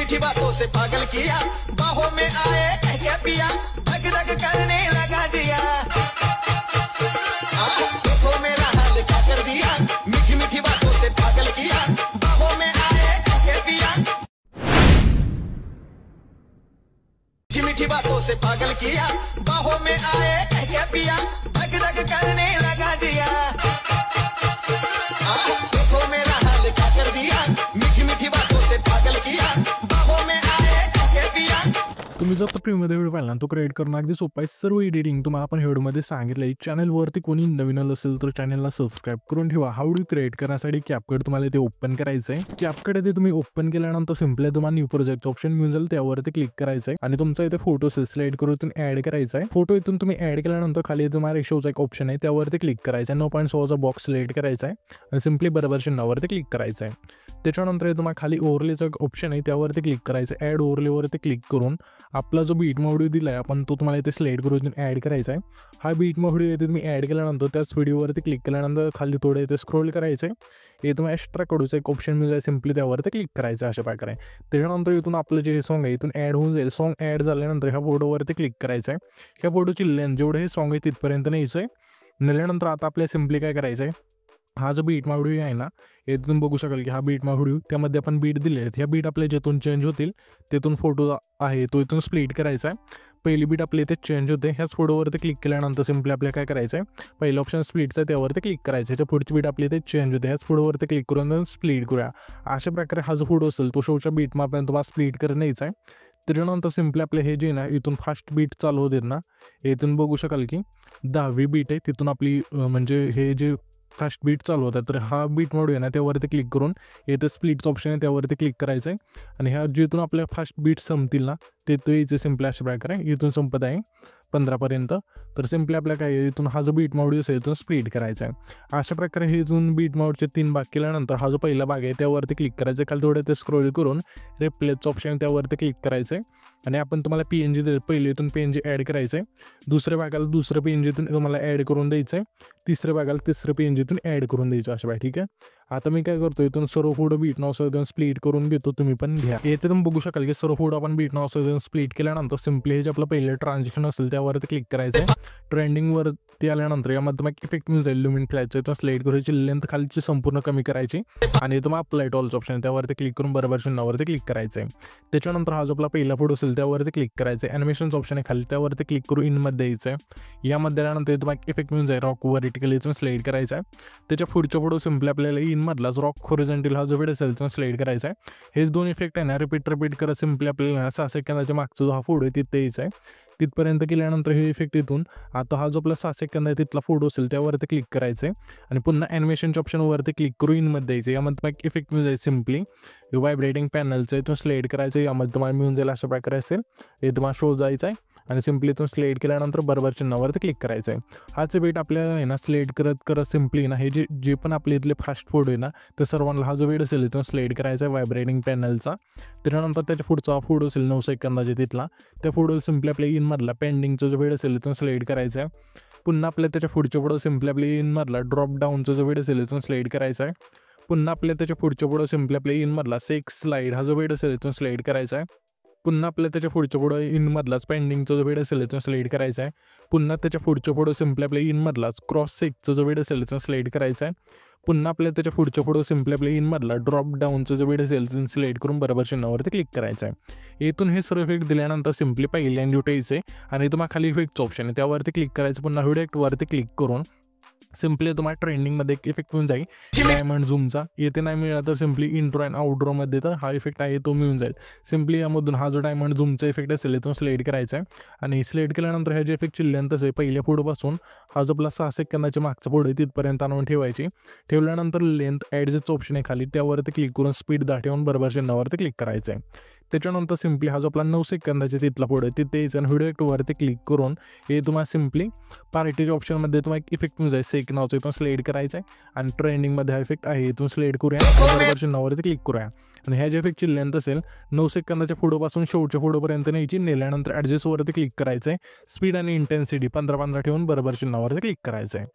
मीठी बातों से पागल किया, बाहों में आए कह के पिया, धक धक करने लगा दिया। देखो मेरा हाल क्या कर दिया, मीठी मीठी बातों से पागल किया, बाहों में आए कह के पिया, मीठी बातों से पागल किया, बाहों में आए कह के पिया, धक धक करने लगा दिया। देखो मेरा हाल क्या कर दिया, मीठी मीठी बातों से पागल किया, बाहों में आए कह के पिया। तुम्ही जर प्रीमध्ये व्हिडिओ पाहिला तो क्रिएट करणं अगदी सोपं आहे। सर्व एडिटिंग तुम्हाला आपण व्हिडिओमध्ये सांगितलं आहे। चॅनलवरती कोणी नवीन असेल तर चॅनलला सबस्क्राईब करून ठेवा। हाऊ डू क्रिएट करण्यासाठी कॅपकट तुम्हाला ते ओपन करायचं आहे। कॅपकट ते तुम्ही ओपन केल्यानंतर सिंपली तुम्हाला न्यू प्रोजेक्ट ऑप्शन मिळून जाईल, त्यावरती क्लिक करायचं आहे आणि तुमचा इथे फोटो सिलेक्ट करून इथून ॲड करायचा आहे। फोटो इथून तुम्ही ॲड केल्यानंतर खाली तुम्हाला रेशोचा एक ऑप्शन आहे, त्यावरती क्लिक करायचं आहे। 9.6 चा बॉक्स सिलेक्ट करायचा आहे आणि सिंपली बरोबर चिन्हावरती क्लिक करायचं आहे। त्याच्यानंतर तुम्हाला खाली ओव्हरलेचा एक ऑप्शन आहे, त्यावरती क्लिक करायचं आहे। ॲड ओव्हरलेवरती क्लिक करून आपला जो बीट व्हिडिओ दिलाय आपण तो तुम्हाला इथे सिलेक्ट करून ॲड करायचा आहे। हा बीट व्हिडिओ इथे तुम्ही ॲड केल्यानंतर त्याच व्हिडिओवरती क्लिक केल्यानंतर खाली थोडं इथे स्क्रोल करायचं आहे। हे तुम्हाला एक्स्ट्रा कडूचा एक ऑप्शन मिळेल, सिंपली त्यावरती क्लिक करायचं अशा प्रकारे। त्याच्यानंतर इथून आपलं जे सॉन्ग आहे इथून ॲड होऊन जाईल। सॉन्ग ॲड झाल्यानंतर ह्या फोटोवरती क्लिक करायचं आहे। ह्या फोटोची लेंथ जेवढं हे सॉन्ग आहे तिथपर्यंत न्यायचं आहे। नेल्यानंतर आता आपल्याला सिंपली काय करायचं आहे, हा जो बीट व्हिडिओ आहे ना, इथून बघू शकाल की हा बीट व्हिडिओ त्यामध्ये आपण बीट दिले आहेत। ह्या बीट आपल्या जेथून चेंज होतील तिथून फोटो आहे तो इथून स्प्लिट करायचा आहे। पहिली बीट आपल्या इथे चेंज होते, ह्याच फोटोवरती क्लिक केल्यानंतर सिंपली आपल्याला काय करायचं आहे, पहिलं ऑप्शन स्प्लिटचं आहे त्यावरती क्लिक करायचं। ह्याच्या पुढची बीट आपली इथे चेंज होते, ह्याच फोटोवरती क्लिक करून स्प्लिट करूया। अशा प्रकारे हा जो फोटो असेल तो शोच्या बीट आपल्याला तुम्हाला स्प्लिट करत न्यायचा आहे। त्याच्यानंतर सिंपली आपले हे जे ना इथून फास्ट बीट चालू होते ना, इथून बघू शकाल की 10वी बीट आहे, तिथून आपली म्हणजे हे जे फास्ट बीट चालू होता तर हा बीट मोड आहे ना त्यावरती क्लिक करून इथे स्प्लिटचं ऑप्शन आहे त्यावरती क्लिक करायचं आहे आणि ह्या जिथून आपल्या फास्ट बीट संपतील ना ते तो यायचं सिंपली अशा प्रकारे इथून संपत आहे 15पर्यंत। तर सिंपली आपल्या काय इथून हा जो बीट मोड असेल इथून स्प्लिट करायचा आहे। अशा प्रकारे हे इथून बीट मोडचे 3 भाग केल्यानंतर हा जो पहिला भाग आहे त्यावरती क्लिक करायचं आहे। खाली थोडं ते स्क्रोल करून रिप्लेसचं ऑप्शन त्यावरती क्लिक करायचं आहे आणि आपण तुम्हाला PNG दे पहिले इथून PNG ॲड करायचं आहे। दुसऱ्या भागाला दुसरं PNG इथून तुम्हाला ॲड करून द्यायचं आहे। तिसऱ्या भागाला तिसरं PNG इथून ॲड करून द्यायचं अशा बाय। ठीक आहे, आता मी काय करतो इथून सर्व फोटो बीट नावासह इथून स्प्लिट करून घेतो, तुम्ही पण घ्या। येथे तुम्ही बघू शकाल की सर्व फोटो आपण बीट नावासह इथून स्प्लिट केल्यानंतर सिंपली हे जे आपलं पहिलं ट्रान्झॅक्शन असेल त्यावरती क्लिक करायचं आहे। ट्रेंडिंगवरती आल्यानंतर यामध्ये मग इफेक्ट मिळून जाईल लुमिन फ्लॅटचं, इथून सिलेक्ट करायची लेंथ खालची संपूर्ण कमी करायची आणि तुम्हाला अप्लाय टू ऑलचं ऑप्शन त्यावरती क्लिक करून बरोबर चिन्हावरती क्लिक करायचं आहे। त्याच्यानंतर हा जो आपला पहिला फोटो असेल त्यावरती क्लिक करायचं आहे। ॲनिमेशनचं ऑप्शन आहे खाली त्यावरती क्लिक करून इनमध्ये द्यायचं आहे। यामध्ये आल्यानंतर तुम्हाला इफेक्ट मिळून जाईल रॉक व्हर्टिकली इथून सिलेक्ट करायचा आहे। त्याच्या पुढच्या फोटो सिंपली आपल्याला इनमधलाच रॉक हॉरिझॉन्टल हा जो व्हिडिओ असेल तो सिलेक्ट करायचा आहे। हेच दोन इफेक्ट आहे ना रिपीट करत सिंपली आपल्याला 6 सेकंदाच्या मागचा जो हा फोटो आहे तिथे यायचा आहे। तिथपर्यंत केल्यानंतर हे इफेक्ट इथून आता हा जो आपला 6 सेकंद आहे तिथला फोटो असेल त्यावरती क्लिक करायचं आहे आणि पुन्हा ॲनिमेशनच्या ऑप्शनवरती क्लिक करून इनमध्ये द्यायचं। यामध्ये मग इफेक्ट मिळून जाईल सिंपली व्हायब्रेटिंग पॅनलचं इथून सिलेक्ट करायचं, यामध्ये तुम्हाला मिळून जाईल अशा प्रकारे असेल। हे तुम्हाला शो जायचं आहे आणि सिंपली इथून सिलेक्ट केल्यानंतर बरोबर चिन्हावरती क्लिक करायचं आहे। हाच बीट आपल्याला आहे ना सिलेक्ट करत सिंपली ना हे जे पण आपले इथले फास्ट फोटो आहे ना तर सर्वांना हा जो वेळ असेल इथून सिलेक्ट करायचा आहे व्हायब्रेटिंग पॅनलचा। त्याच्यानंतर त्याच्या पुढचा फोटो असेल 9 सेकंदाचे तिथला, त्या फोटो सिंपली आपल्या इनमधला पेंडिंगचा जो वेळ असेल इथून सिलेक्ट करायचा आहे। पुन्हा आपल्या त्याच्या पुढच्या फोटो सिंपली आपल्या इनमधला ड्रॉप डाऊनचा जो वेळ असेल इथून सिलेक्ट करायचा आहे। पुन्हा आपल्या त्याच्या पुढच्या फोटो सिंपली आपल्या इनमधला सेक्स स्लाइड हा जो वेळ असेल इथून सिलेक्ट करायचा आहे। पुन्हा आपल्या त्याच्या पुढच्या फोटो इनमधलाच पेंडिंगचा जो वेळ असेल इथून सिलेक्ट करायचा आहे। पुन्हा त्याच्या पुढच्या फोटो सिंपली आपल्या इनमधलाच क्रॉस सेक्सचा जो वेळ असेल इथून सिलेक्ट करायचा आहे। पुन्हा आपल्या त्याच्या पुढच्या फोटो सिंपली आपल्या इनमधला ड्रॉप डाऊनचा जो वेळ असेल इथून सिलेक्ट करून बरोबर चिन्हावरती क्लिक करायचं आहे। इथून हे सर्व इफेक्ट दिल्यानंतर सिंपली पहिल्यांदा उठायचं आहे आणि तुम्हाला खाली इफेक्टचं ऑप्शन आहे त्यावरती क्लिक करायचं। पुन्हा व्हिडिओवरती क्लिक करून सिंपली तुम्हाला ट्रेंडिंगमध्ये एक इफेक्ट मिळून जाईल डायमंड झूमचा। येथे नाही मिळाला तर सिंपली इंट्रो अँड आउटरोमध्ये तर हा इफेक्ट आहे तो मिळून जाईल। सिंपली यामधून हा जो डायमंड झूमचा इफेक्ट असेल तो सिलेक्ट करायचा आहे आणि सिलेक्ट केल्यानंतर ह्या जे इफेक्टची लेंथ असेल पहिल्या फोटोपासून हा जो आपला 6 सेकंदाच्या मागचा फोटो आहे तिथपर्यंत आणून ठेवायची। ठेवल्यानंतर लेंथ ॲडजस्टचं ऑप्शन आहे खाली त्यावरती क्लिक करून स्पीड दाखवून बरोबर चिन्हावरती क्लिक करायचं आहे। त्याच्यानंतर सिंपली हा जो आपला 9 सेकंदाच्या तिथला फोटो आहे तिथे यायचं आणि व्हिडिओ ॲक्टवरती क्लिक करून हे तुम्हाला सिंपली पार्टीच्या ऑप्शनमध्ये तुम्हाला एक इफेक्ट मिळून जाईल सेक नावचं, इथून सिलेक्ट करायचं आहे आणि ट्रेंडिंगमध्ये हा इफेक्ट आहे इथून सिलेक्ट करूया बरोबर चिन्हावरती क्लिक करूया आणि ह्या ज्या इफेक्टची लेंथ असेल 9 सेकंदाच्या फोटोपासून शेवटच्या फोटोपर्यंत न्यायची। नेल्यानंतर ॲडजस्टवरती क्लिक करायचं आहे, स्पीड आणि इंटेन्सिटी 15-15 ठेवून बरोबर चिन्हावरती क्लिक करायचं आहे।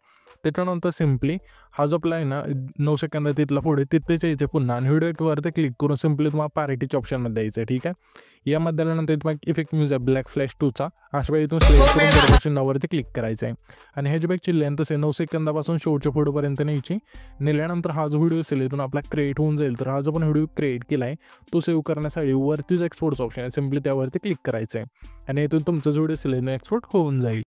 त्याच्यानंतर सिम्पली हा जो आपला आहे ना 9 सेकंद तिथला पुढे तिथेच यायचं पुन्हा आणि व्हिडिओ एडिटवरती क्लिक करून सिम्पली तुम्हाला पॅरिटीच्या ऑप्शनमध्ये द्यायचं आहे. ठीक आहे, यामध्ये आल्यानंतर तुम्हाला इफेक्ट म्यूज आहे ब्लॅक फ्लॅश 2चा. अशा वेळी तुम्ही सिलेक्ट करून बरोबर चिन्हावरती क्लिक करायचं आहे आणि ह्याची बॅकची लेंथ असेल 9 सेकंदापासून शेवटच्या पुढेपर्यंत न्यायची. नेल्यानंतर हा जो व्हिडिओ असेल इथून आपला क्रिएट होऊन जाईल. तर हा जो पण व्हिडिओ क्रिएट केला आहे तो सेव्ह करण्यासाठी वरतीच एक्सपोर्टचा ऑप्शन आहे, सिम्पली त्यावरती क्लिक करायचं आहे आणि इथून तुमचा जो व्हिडिओ असेल एक्सपोर्ट होऊन जाईल.